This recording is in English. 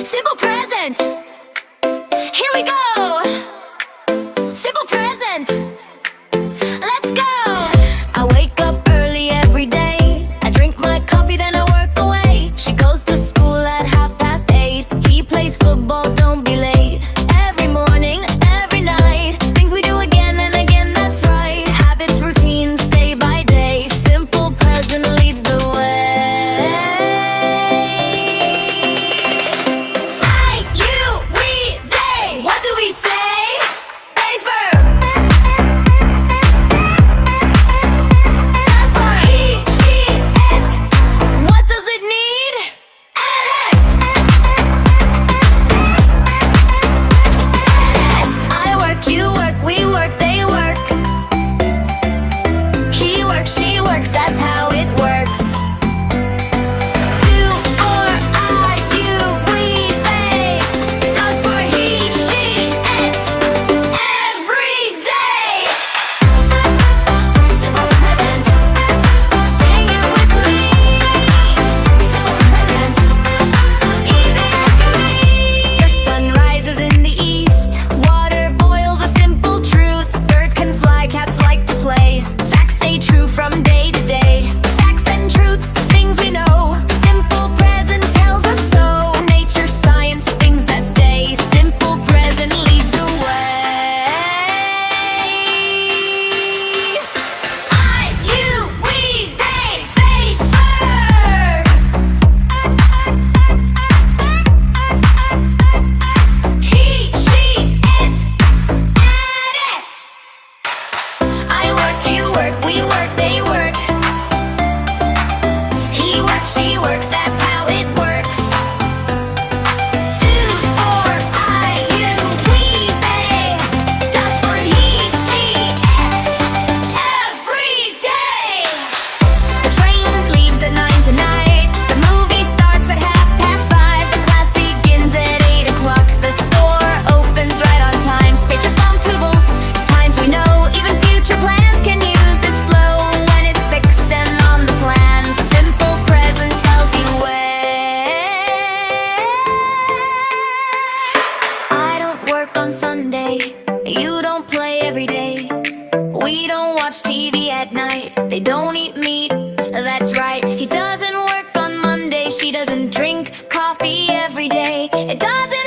Simple present. Here we go. Simple present. Let's go. I wake up early every day. I drink my coffee, then I work away. She goes to school at 8:30. He plays football, don't be late. Every morning, every night, things we do again and again, that's right. Habits, routines, day by day. Simple present leads the way. What do we say? Base verb. Does for he, she, it. What does it need? S. S. I work, you work, we work, they work. He works, she works, that's how it works. From day to day, facts and truths, things we know. Simple present tells us so. Nature, science, things that stay. Simple present leads the way. I, you, we, they, base verb. He, she, it, and s. I work, you work, we work, they work. He works, she works, that's how it works. Do for I, you, we, they. Does for he, she, it. Every day. The train leaves at 9 tonight. The movie starts at 5:30. The class begins at 8 o'clock. The store opens right on time. Pictures from tubals, times we know. Even future plans can use this flow when it's fixed and on the plan. Simple present tells you when. I don't work on Sunday. You don't play every day. We don't watch TV at night. They don't eat meat, that's right. He doesn't work on Monday. She doesn't drink coffee every day. It doesn't